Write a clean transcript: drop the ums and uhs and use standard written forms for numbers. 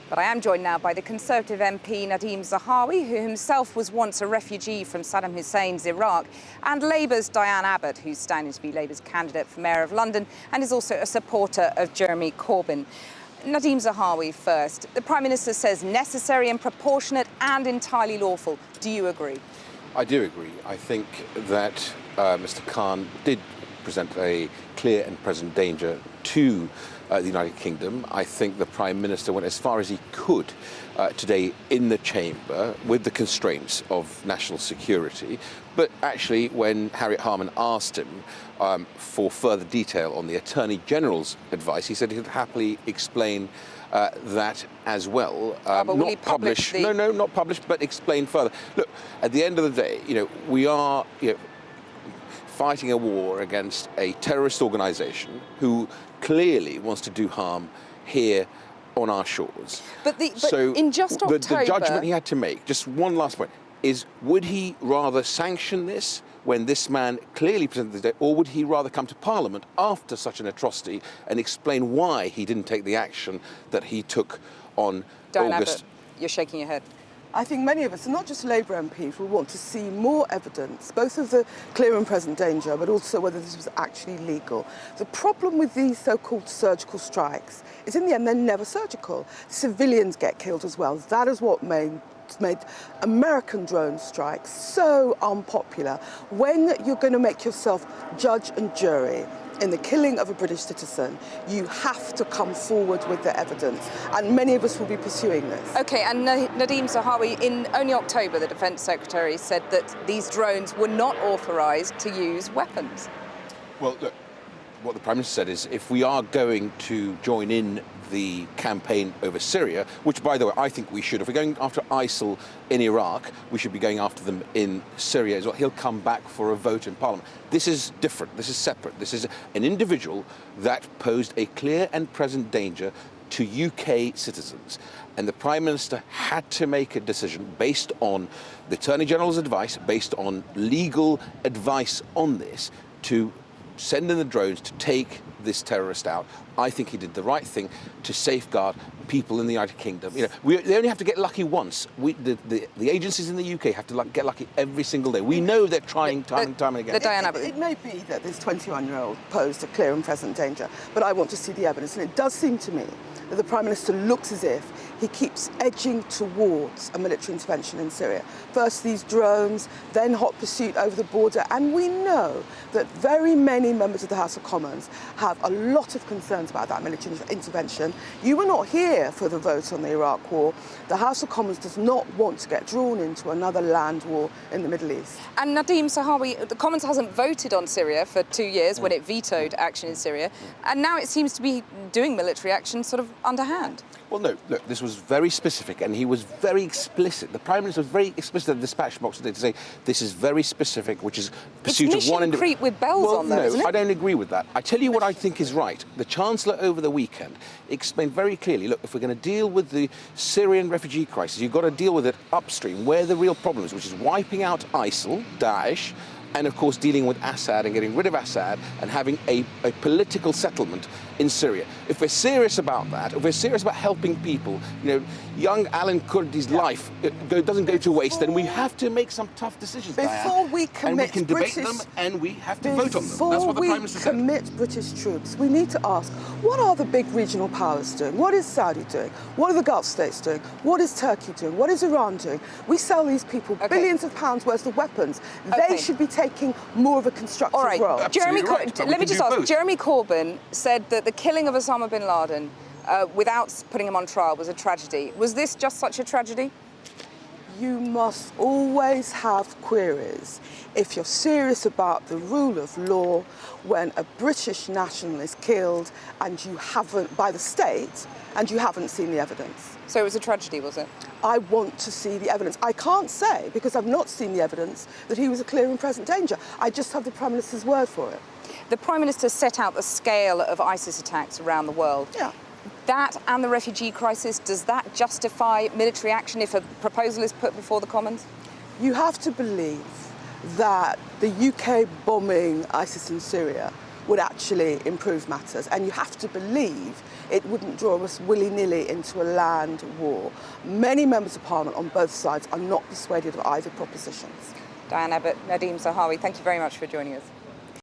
But I am joined now by the Conservative MP Nadhim Zahawi, who himself was once a refugee from Saddam Hussein's Iraq, and Labour's Diane Abbott, who's standing to be Labour's candidate for Mayor of London and is also a supporter of Jeremy Corbyn. Nadhim Zahawi first. The Prime Minister says necessary and proportionate and entirely lawful. Do you agree? I do agree. I think that Mr. Khan did present a clear and present danger to the United Kingdom. I think the Prime Minister went as far as he could today in the chamber with the constraints of national security. But actually, when Harriet Harman asked him for further detail on the Attorney General's advice, he said he'd happily explain that as well. Not publish. No, not published, but explain further. Look, at the end of the day, we are fighting a war against a terrorist organisation who clearly wants to do harm here on our shores. But in just October... The judgment he had to make, just one last point, is would he rather sanction this when this man clearly presented the day, or would he rather come to Parliament after such an atrocity and explain why he didn't take the action that he took on Diane August? Abbott, you're shaking your head. I think many of us, and not just Labour MPs, will want to see more evidence, both of the clear and present danger, but also whether this was actually legal. The problem with these so-called surgical strikes is, in the end, they're never surgical. Civilians get killed as well. That is what made American drone strikes so unpopular. When you're going to make yourself judge and jury in the killing of a British citizen, you have to come forward with the evidence, and many of us will be pursuing this. OK, and Nadhim Zahawi, in only October, the Defence Secretary said that these drones were not authorised to use weapons. Well, look, what the Prime Minister said is if we are going to join in the campaign over Syria, which, by the way, I think we should. If we're going after ISIL in Iraq, we should be going after them in Syria as well. He'll come back for a vote in Parliament. This is different. This is separate. This is an individual that posed a clear and present danger to UK citizens. And the Prime Minister had to make a decision based on the Attorney General's advice, based on legal advice on this, to send in the drones to take this terrorist out. I think he did the right thing to safeguard people in the United Kingdom. They only have to get lucky once. The agencies in the UK have to get lucky every single day. We know they're trying time and time again. It may be that this 21-year-old posed a clear and present danger, but I want to see the evidence. And it does seem to me that the Prime Minister looks as if he keeps edging towards a military intervention in Syria. First these drones, then hot pursuit over the border. And we know that very many members of the House of Commons have a lot of concerns about that military intervention. You were not here for the vote on the Iraq war. The House of Commons does not want to get drawn into another land war in the Middle East. And Nadhim Zahawi, the Commons hasn't voted on Syria for 2 years when it vetoed action in Syria. And now it seems to be doing military action sort of underhand. Well, no, look, this was very specific, and he was very explicit. The Prime Minister was very explicit in the dispatch box today to say this is very specific, which is pursuit of one individual. Creep with bells on them, isn't it? I don't agree with that. I tell you what I think is right. The Chancellor over the weekend explained very clearly, look, if we're going to deal with the Syrian refugee crisis, you've got to deal with it upstream, where the real problem is, which is wiping out ISIL, Daesh, and of course dealing with Assad and getting rid of Assad and having a political settlement in Syria. If we're serious about that, if we're serious about helping people, young Alan Kurdi's life doesn't go to waste, then we have to make some tough decisions. Before we commit and we can debate them and we have to vote on them. That's what the Prime Minister said. Before we commit British troops, we need to ask, what are the big regional powers doing? What is Saudi doing? What are the Gulf states doing? What is Turkey doing? What is Iran doing? We sell these people billions of pounds worth of weapons. They should be taking more of a constructive role. Let me just ask, Jeremy Corbyn said that the killing of Osama bin Laden without putting him on trial was a tragedy. Was this just such a tragedy? You must always have queries if you're serious about the rule of law when a British national is killed and you haven't, by the state, and you haven't seen the evidence. So it was a tragedy, was it? I want to see the evidence. I can't say, because I've not seen the evidence, that he was a clear and present danger. I just have the Prime Minister's word for it. The Prime Minister set out the scale of ISIS attacks around the world. Yeah. That and the refugee crisis, does that justify military action if a proposal is put before the Commons? You have to believe that the UK bombing ISIS in Syria would actually improve matters. And you have to believe it wouldn't draw us willy-nilly into a land war. Many members of Parliament on both sides are not persuaded of either propositions. Diane Abbott, Nadhim Zahawi, thank you very much for joining us.